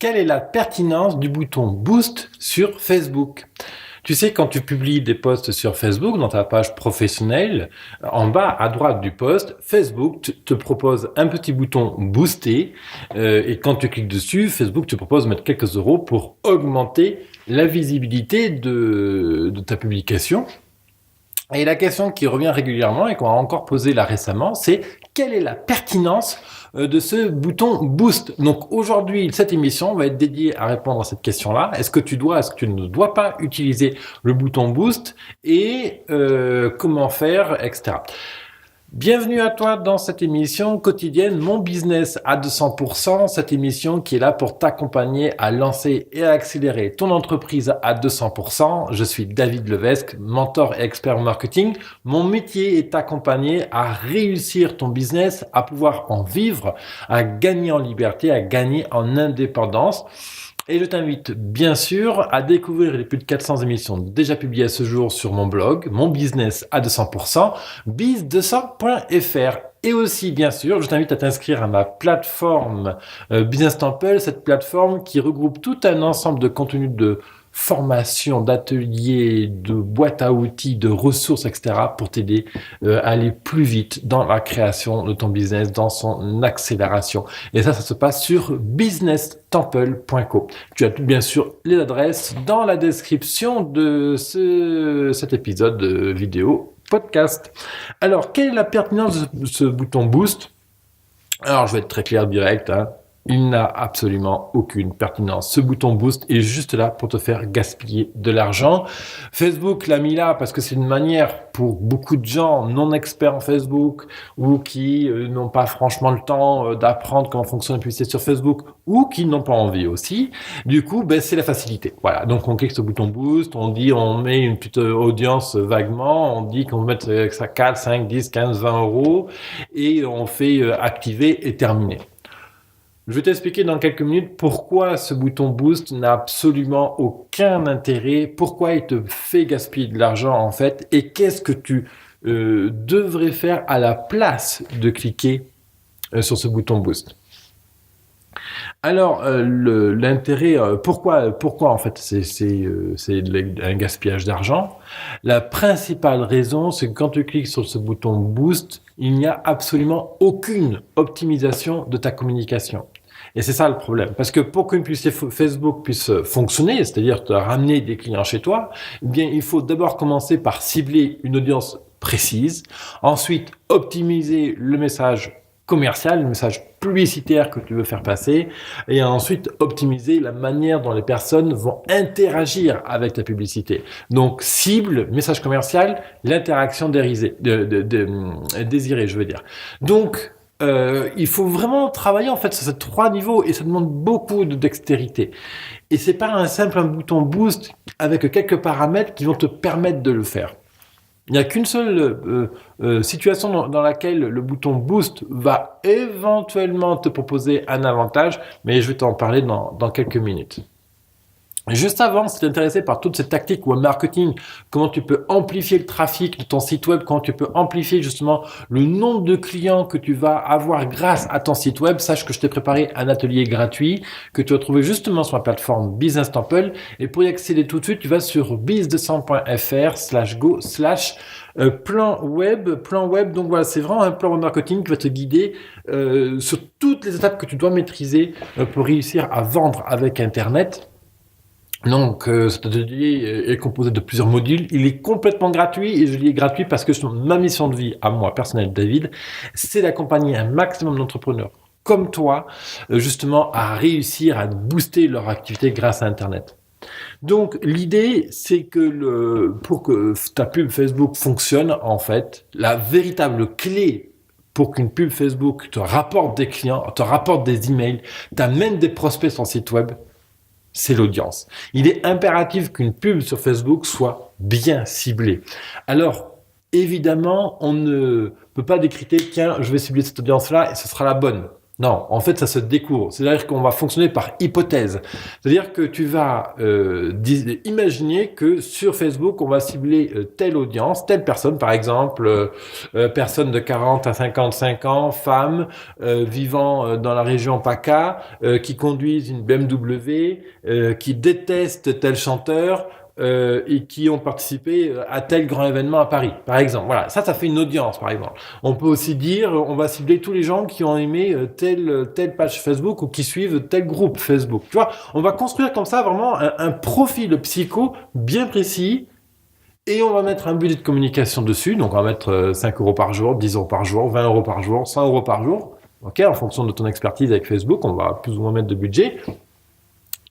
Quelle est la pertinence du bouton Boost sur Facebook? Tu sais, quand tu publies des posts sur Facebook, dans ta page professionnelle, en bas à droite du post, Facebook te propose un petit bouton Booster et quand tu cliques dessus, Facebook te propose de mettre quelques euros pour augmenter la visibilité de ta publication. Et la question qui revient régulièrement et qu'on a encore posée là récemment, c'est quelle est la pertinence de ce bouton Boost? Donc aujourd'hui, cette émission va être dédiée à répondre à cette question-là. Est-ce que tu ne dois pas utiliser le bouton Boost et comment faire, etc. Bienvenue à toi dans cette émission quotidienne Mon Business à 200%, cette émission qui est là pour t'accompagner à lancer et à accélérer ton entreprise à 200%. Je suis David Levesque, mentor et expert en marketing. Mon métier est t'accompagner à réussir ton business, à pouvoir en vivre, à gagner en liberté, à gagner en indépendance. Et je t'invite bien sûr à découvrir les plus de 400 émissions déjà publiées à ce jour sur mon blog, mon business à 200%, biz200.fr. Et aussi, bien sûr, je t'invite à t'inscrire à ma plateforme Business Temple, cette plateforme qui regroupe tout un ensemble de contenus de formation, d'ateliers, de boîtes à outils, de ressources, etc. pour t'aider à aller plus vite dans la création de ton business, dans son accélération. Et ça se passe sur businesstemple.co. Tu as bien sûr les adresses dans la description de cet épisode de vidéo podcast. Alors, quelle est la pertinence de ce bouton Boost? Alors, je vais être très clair, direct, Il n'a absolument aucune pertinence. Ce bouton Boost est juste là pour te faire gaspiller de l'argent. Facebook l'a mis là parce que c'est une manière pour beaucoup de gens non experts en Facebook ou qui n'ont pas franchement le temps d'apprendre comment fonctionne la publicité sur Facebook ou qui n'ont pas envie aussi. Du coup, c'est la facilité. Voilà. Donc, on clique sur le bouton Boost, on met une petite audience vaguement, on dit qu'on va mettre ça 4, 5, 10, 15, 20 euros et on fait activer et terminer. Je vais t'expliquer dans quelques minutes pourquoi ce bouton Boost n'a absolument aucun intérêt, pourquoi il te fait gaspiller de l'argent en fait, et qu'est-ce que tu devrais faire à la place de cliquer sur ce bouton Boost. Alors, l'intérêt, pourquoi en fait c'est un gaspillage d'argent? La principale raison, c'est que quand tu cliques sur ce bouton Boost, il n'y a absolument aucune optimisation de ta communication. Et c'est ça le problème. Parce que pour qu'une publicité Facebook puisse fonctionner, c'est-à-dire te ramener des clients chez toi, eh bien, il faut d'abord commencer par cibler une audience précise, ensuite optimiser le message commercial, le message publicitaire que tu veux faire passer, et ensuite optimiser la manière dont les personnes vont interagir avec ta publicité. Donc, cible, message commercial, l'interaction désirée, je veux dire. Donc, il faut vraiment travailler en fait sur ces 3 niveaux et ça demande beaucoup de dextérité. Et c'est pas un simple bouton Boost avec quelques paramètres qui vont te permettre de le faire. Il n'y a qu'une seule situation dans laquelle le bouton Boost va éventuellement te proposer un avantage, mais je vais t'en parler dans quelques minutes. Juste avant, si tu es intéressé par toutes ces tactiques web marketing, comment tu peux amplifier le trafic de ton site web, comment tu peux amplifier justement le nombre de clients que tu vas avoir grâce à ton site web, sache que je t'ai préparé un atelier gratuit que tu vas trouver justement sur la plateforme Business Temple. Et pour y accéder tout de suite, tu vas sur biz200.fr/go/plan web. Donc voilà, c'est vraiment un plan web marketing qui va te guider sur toutes les étapes que tu dois maîtriser pour réussir à vendre avec Internet. Donc, cet atelier est composé de plusieurs modules. Il est complètement gratuit et je dis gratuit parce que ma mission de vie, à moi, personnel David, c'est d'accompagner un maximum d'entrepreneurs comme toi, justement, à réussir à booster leur activité grâce à Internet. Donc, l'idée, c'est que pour que ta pub Facebook fonctionne, en fait, la véritable clé pour qu'une pub Facebook te rapporte des clients, te rapporte des emails, t'amène des prospects sur ton site web, c'est l'audience. Il est impératif qu'une pub sur Facebook soit bien ciblée. Alors, évidemment, on ne peut pas décréter, tiens, je vais cibler cette audience-là et ce sera la bonne. Non, en fait, ça se découvre. C'est-à-dire qu'on va fonctionner par hypothèse. C'est-à-dire que tu vas imaginer que sur Facebook, on va cibler telle audience, telle personne, par exemple, personne de 40 à 55 ans, femme, vivant dans la région PACA, qui conduisent une BMW, qui détestent tel chanteur, et qui ont participé à tel grand événement à Paris, par exemple. Voilà, ça fait une audience, par exemple. On peut aussi dire, on va cibler tous les gens qui ont aimé telle page Facebook ou qui suivent tel groupe Facebook. Tu vois, on va construire comme ça vraiment un profil psycho bien précis. Et on va mettre un budget de communication dessus. Donc, on va mettre 5 euros par jour, 10 euros par jour, 20 euros par jour, 100 euros par jour. OK, en fonction de ton expertise avec Facebook, on va plus ou moins mettre de budget.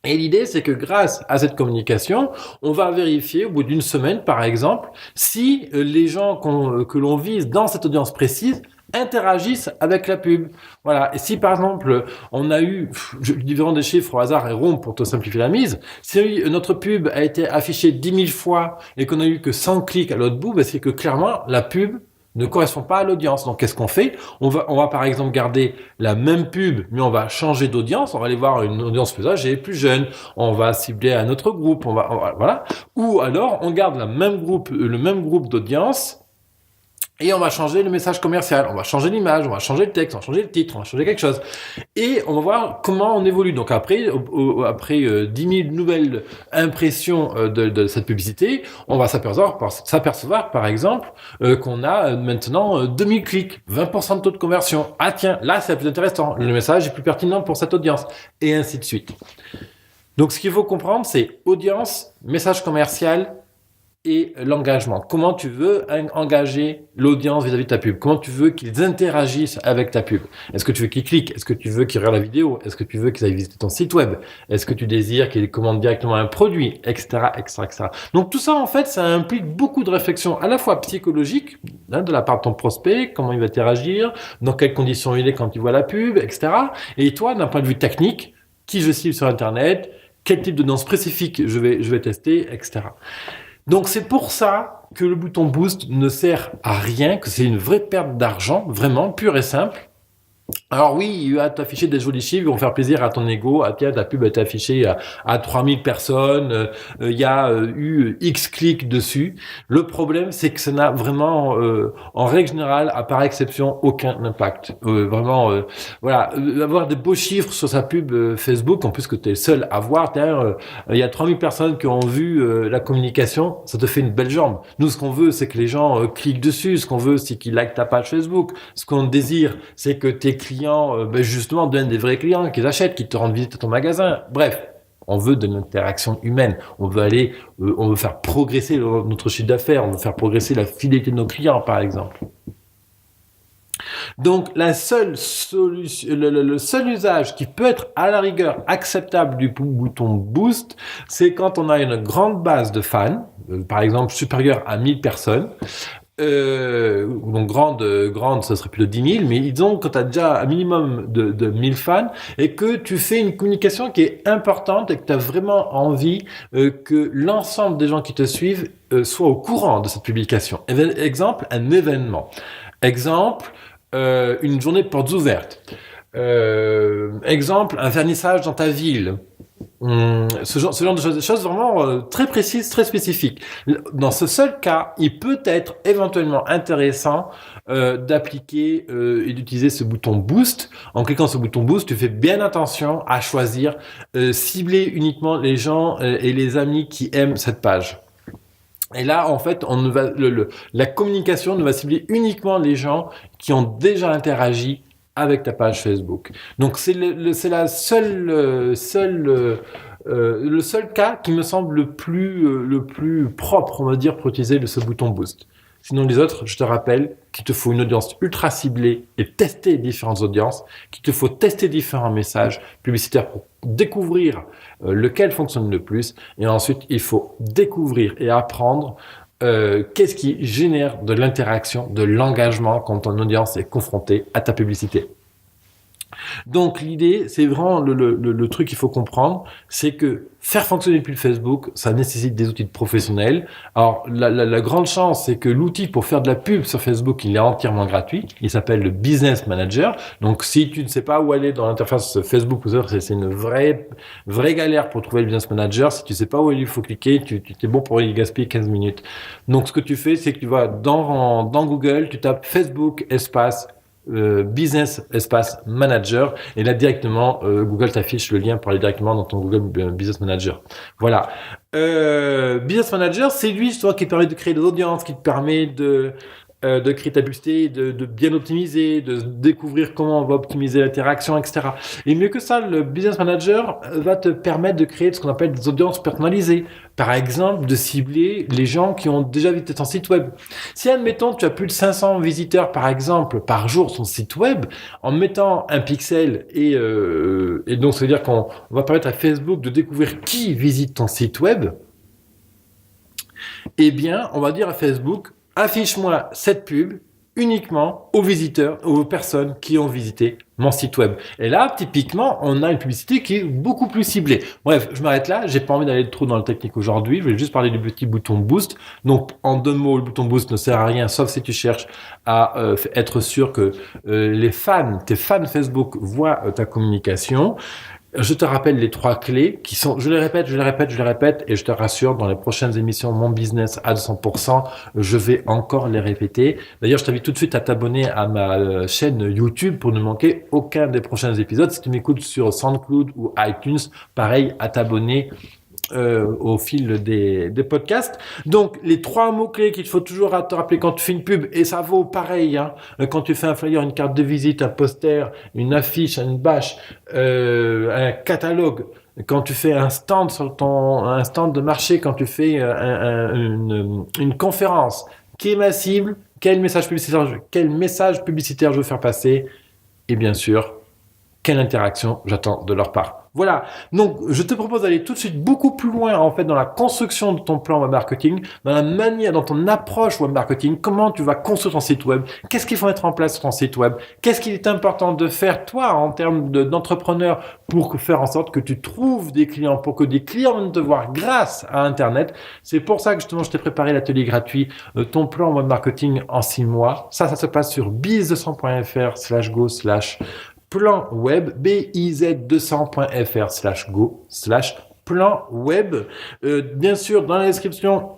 Et l'idée, c'est que grâce à cette communication, on va vérifier au bout d'une semaine, par exemple, si les gens que l'on vise dans cette audience précise interagissent avec la pub. Voilà. Et si, par exemple, on a eu, je dis vraiment des chiffres au hasard et ronds pour te simplifier la mise, si notre pub a été affichée 10 000 fois et qu'on a eu que 100 clics à l'autre bout, ben c'est que clairement, la pub ne correspond pas à l'audience. Donc, qu'est-ce qu'on fait? On va par exemple garder la même pub, mais on va changer d'audience. On va aller voir une audience plus âgée, plus jeune. On va cibler un autre groupe. Voilà. Ou alors, on garde le même groupe d'audience. Et on va changer le message commercial, on va changer l'image, on va changer le texte, on va changer le titre, on va changer quelque chose. Et on va voir comment on évolue. Donc après 10 000 nouvelles impressions de cette publicité, on va s'apercevoir par exemple, qu'on a maintenant 2000 clics, 20% de taux de conversion. Ah tiens, là c'est plus intéressant, le message est plus pertinent pour cette audience. Et ainsi de suite. Donc ce qu'il faut comprendre, c'est audience, message commercial, et l'engagement. Comment tu veux engager l'audience vis-à-vis de ta pub? Comment tu veux qu'ils interagissent avec ta pub? Est-ce que tu veux qu'ils cliquent? Est-ce que tu veux qu'ils regardent la vidéo? Est-ce que tu veux qu'ils aillent visiter ton site web? Est-ce que tu désires qu'ils commandent directement un produit? Etc., etc., etc. Donc tout ça, en fait, ça implique beaucoup de réflexion, à la fois psychologique, de la part de ton prospect, comment il va interagir, dans quelles conditions il est quand il voit la pub, etc. Et toi, d'un point de vue technique, qui je cible sur Internet, quel type de danse spécifique je vais tester, etc. Donc c'est pour ça que le bouton boost ne sert à rien, que c'est une vraie perte d'argent, vraiment pure et simple. Alors oui, il va t'afficher des jolis chiffres, ils vont faire plaisir à ton ego. Ah tiens, ta pub a été affichée à 3000 personnes, il y a eu X clics dessus. Le problème, c'est que ça n'a vraiment, en règle générale, par exception, aucun impact. Voilà, avoir des beaux chiffres sur sa pub Facebook, en plus que tu es le seul à voir, il y a 3000 personnes qui ont vu la communication, ça te fait une belle jambe. Nous, ce qu'on veut, c'est que les gens cliquent dessus, ce qu'on veut, c'est qu'ils likent ta page Facebook. Ce qu'on désire, c'est que tes clients, justement, deviennent des vrais clients, qu'ils achètent, qu'ils te rendent visite à ton magasin. Bref, on veut de l'interaction humaine. On veut faire progresser notre chiffre d'affaires. On veut faire progresser la fidélité de nos clients, par exemple. Donc, la seule solution, le seul usage qui peut être à la rigueur acceptable du bouton boost, c'est quand on a une grande base de fans, par exemple supérieure à 1000 personnes. Donc grande, ça serait plus de 10 000, mais disons que tu as déjà un minimum de 1000 fans et que tu fais une communication qui est importante et que tu as vraiment envie que l'ensemble des gens qui te suivent soient au courant de cette publication. Exemple, un événement. Exemple, une journée de portes ouvertes. Exemple, un vernissage dans ta ville. Ce genre de choses vraiment très précises, très spécifiques. Dans ce seul cas, il peut être éventuellement intéressant d'appliquer et d'utiliser ce bouton boost. En cliquant sur ce bouton boost, tu fais bien attention à choisir, cibler uniquement les gens et les amis qui aiment cette page. Et là, en fait, la communication ne va cibler uniquement les gens qui ont déjà interagi avec ta page Facebook. Donc c'est le seul cas qui me semble le plus propre, on va dire, pour utiliser ce bouton boost. Sinon les autres, je te rappelle qu'il te faut une audience ultra ciblée et tester différentes audiences, qu'il te faut tester différents messages publicitaires pour découvrir lequel fonctionne le plus, et ensuite il faut découvrir et apprendre qu'est-ce qui génère de l'interaction, de l'engagement quand ton audience est confrontée à ta publicité. Donc l'idée, c'est vraiment le truc qu'il faut comprendre, c'est que faire fonctionner une pub Facebook, ça nécessite des outils de professionnels. Alors la grande chance, c'est que l'outil pour faire de la pub sur Facebook, il est entièrement gratuit. Il s'appelle le Business Manager. Donc si tu ne sais pas où aller dans l'interface Facebook, c'est une vraie galère pour trouver le Business Manager. Si tu sais pas où il faut cliquer, tu t'es bon pour y gaspiller 15 minutes. Donc ce que tu fais, c'est que tu vas dans Google, tu tapes Facebook espace Business Espace Manager et là directement Google t'affiche le lien pour aller directement dans ton Google Business Manager. Voilà. Business Manager, c'est lui justement qui te permet de créer des audiences, qui te permet de créer ta publicité, de bien optimiser, de découvrir comment on va optimiser l'interaction, etc. Et mieux que ça, le Business Manager va te permettre de créer ce qu'on appelle des audiences personnalisées. Par exemple, de cibler les gens qui ont déjà visité ton site web. Si, admettons, tu as plus de 500 visiteurs, par exemple, par jour sur ton site web, en mettant un pixel et donc ça veut dire qu'on va permettre à Facebook de découvrir qui visite ton site web, eh bien, on va dire à Facebook, affiche-moi cette pub uniquement aux visiteurs, aux personnes qui ont visité mon site web. Et là, typiquement, on a une publicité qui est beaucoup plus ciblée. Bref, je m'arrête là. J'ai pas envie d'aller trop dans le technique aujourd'hui. Je vais juste parler du petit bouton boost. Donc, en 2 mots, le bouton boost ne sert à rien, sauf si tu cherches à être sûr que tes fans Facebook voient ta communication. Je te rappelle les 3 clés qui sont, je les répète, et je te rassure, dans les prochaines émissions, mon business à 200%, je vais encore les répéter. D'ailleurs, je t'invite tout de suite à t'abonner à ma chaîne YouTube pour ne manquer aucun des prochains épisodes. Si tu m'écoutes sur SoundCloud ou iTunes, pareil, à t'abonner au fil des podcasts. Donc, les 3 mots-clés qu'il faut toujours te rappeler quand tu fais une pub, et ça vaut pareil, hein, quand tu fais un flyer, une carte de visite, un poster, une affiche, une bâche, un catalogue, quand tu fais un stand un stand de marché, quand tu fais une conférence, qui est ma cible, quel message publicitaire je veux faire passer, et bien sûr, quelle interaction j'attends de leur part. Voilà. Donc, je te propose d'aller tout de suite beaucoup plus loin, en fait, dans la construction de ton plan web marketing, dans la manière, dans ton approche web marketing, comment tu vas construire ton site web, qu'est-ce qu'il faut mettre en place sur ton site web, qu'est-ce qu'il est important de faire, toi, en termes d'entrepreneur, pour faire en sorte que tu trouves des clients, pour que des clients viennent te voir grâce à Internet. C'est pour ça que, justement, je t'ai préparé l'atelier gratuit, ton plan web marketing en 6 mois. Ça se passe sur biz200.fr/go/plan web, biz200.fr/go/plan web. Bien sûr, dans la description,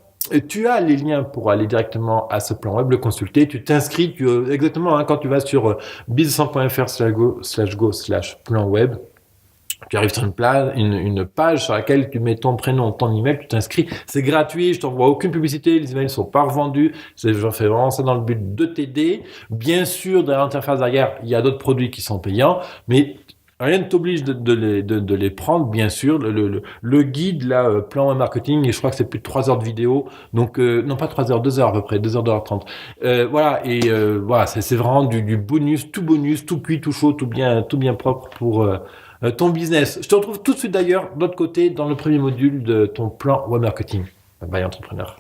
tu as les liens pour aller directement à ce plan web, le consulter. Tu t'inscris exactement quand tu vas sur biz200.fr/go/plan web. Tu arrives sur une page sur laquelle tu mets ton prénom, ton email, tu t'inscris. C'est gratuit, je t'envoie aucune publicité, les emails ne sont pas revendus. Je fais vraiment ça dans le but de t'aider. Bien sûr, dans l'interface derrière, il y a d'autres produits qui sont payants, mais rien ne t'oblige de les prendre, bien sûr. Le guide, là, plan web marketing, et je crois que c'est plus de 3 heures de vidéo. Donc, non pas 3 heures, 2 heures à peu près, 2 heures, 2h30. Voilà, et voilà, c'est vraiment du bonus, tout cuit, tout chaud, tout bien propre pour ton business. Je te retrouve tout de suite d'ailleurs, de l'autre côté, dans le premier module de ton plan web marketing. Bye bye entrepreneur.